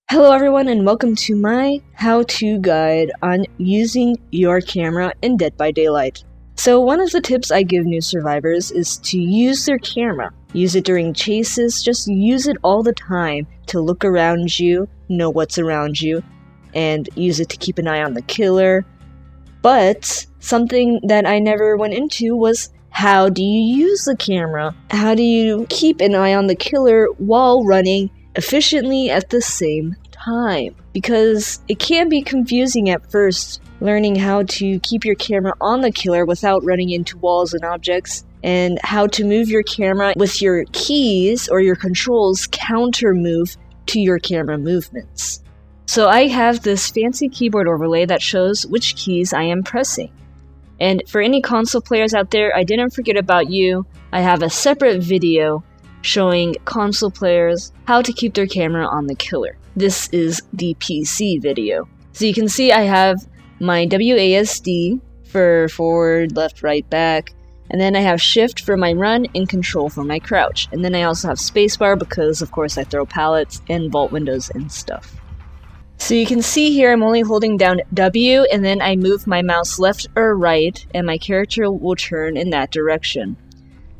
Hello everyone and welcome to my how-to guide on using your camera in Dead by Daylight. So one of the tips I give new survivors is to use their camera. Use it during chases, just use it all the time to look around you, know what's around you, and use it to keep an eye on the killer. But something that I never went into was how do you use the camera? How do you keep an eye on the killer while running efficiently at the same time? Because it can be confusing at first, learning how to keep your camera on the killer without running into walls and objects, and how to move your camera with your keys or your controls counter move to your camera movements. So I have this fancy keyboard overlay that shows which keys I am pressing. And for any console players out there, I didn't forget about you. I have a separate video showing console players how to keep their camera on the killer. This is the PC video. So you can see I have my WASD for forward, left, right, back, and then I have shift for my run and control for my crouch. And then I also have spacebar because of course I throw pallets and vault windows and stuff. So you can see here I'm only holding down W and then I move my mouse left or right and my character will turn in that direction.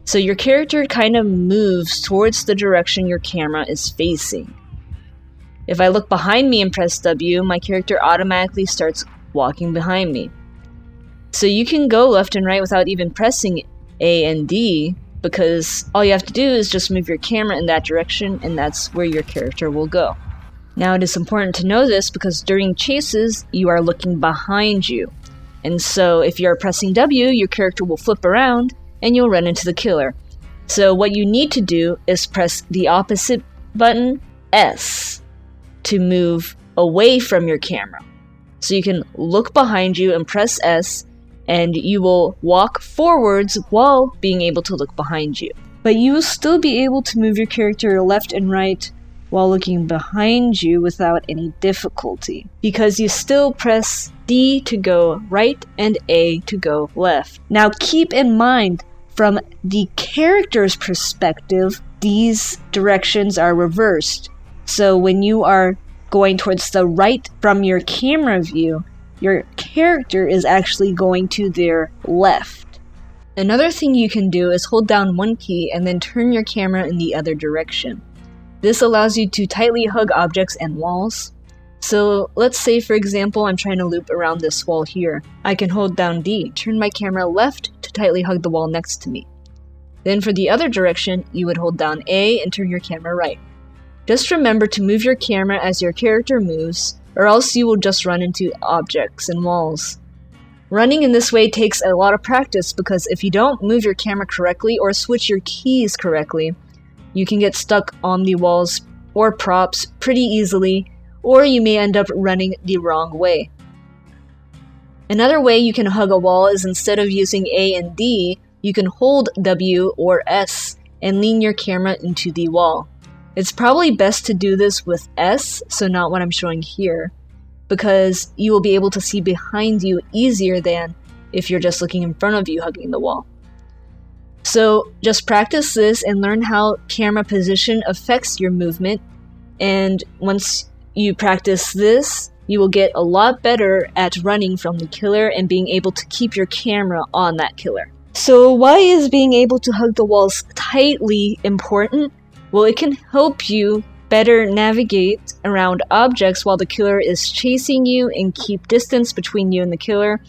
So your character kind of moves towards the direction your camera is facing. If I look behind me and press W, my character automatically starts walking behind me. So you can go left and right without even pressing A and D because all you have to do is just move your camera in that direction and that's where your character will go. Now it is important to know this because during chases you are looking behind you. And so if you are pressing W, your character will flip around and you'll run into the killer. So what you need to do is press the opposite button, S, to move away from your camera. So you can look behind you and press S and you will walk forwards while being able to look behind you. But you will still be able to move your character left and right while looking behind you without any difficulty, because you still press D to go right and A to go left. Now keep in mind, from the character's perspective, these directions are reversed. So when you are going towards the right from your camera view, your character is actually going to their left. Another thing you can do is hold down one key and then turn your camera in the other direction. This allows you to tightly hug objects and walls. So let's say for example I'm trying to loop around this wall here. I can hold down D, turn my camera left to tightly hug the wall next to me. Then for the other direction, you would hold down A and turn your camera right. Just remember to move your camera as your character moves, or else you will just run into objects and walls. Running in this way takes a lot of practice because if you don't move your camera correctly or switch your keys correctly, you can get stuck on the walls or props pretty easily, or you may end up running the wrong way. Another way you can hug a wall is instead of using A and D, you can hold W or S and lean your camera into the wall. It's probably best to do this with S, so not what I'm showing here, because you will be able to see behind you easier than if you're just looking in front of you hugging the wall. So just practice this and learn how camera position affects your movement, and once you practice this, you will get a lot better at running from the killer and being able to keep your camera on that killer. So why is being able to hug the walls tightly important? Well, it can help you better navigate around objects while the killer is chasing you and keep distance between you and the killer.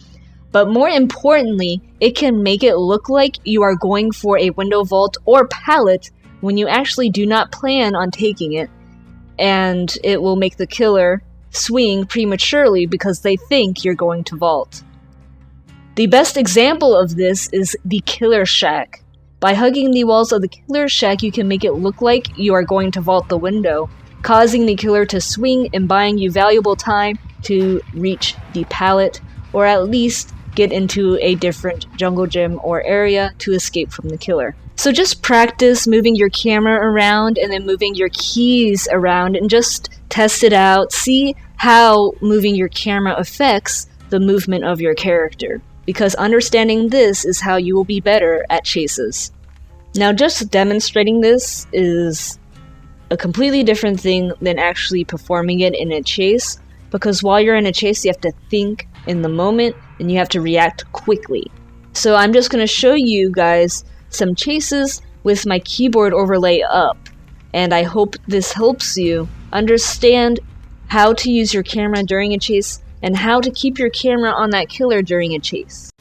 But more importantly, it can make it look like you are going for a window vault or pallet when you actually do not plan on taking it. And it will make the killer swing prematurely because they think you're going to vault. The best example of this is the Killer Shack. By hugging the walls of the Killer Shack, you can make it look like you are going to vault the window, causing the killer to swing and buying you valuable time to reach the pallet, or at least get into a different jungle gym or area to escape from the killer. So just practice moving your camera around and then moving your keys around and just test it out. See how moving your camera affects the movement of your character, because understanding this is how you will be better at chases. Now just demonstrating this is a completely different thing than actually performing it in a chase, because while you're in a chase, you have to think in the moment and you have to react quickly. So I'm just going to show you guys some chases with my keyboard overlay up, and I hope this helps you understand how to use your camera during a chase and how to keep your camera on that killer during a chase.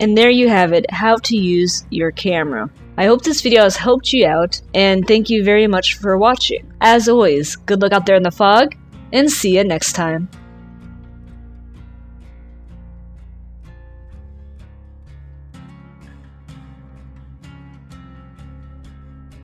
And there you have it, how to use your camera. I hope this video has helped you out, and thank you very much for watching. As always, good luck out there in the fog, and see you next time.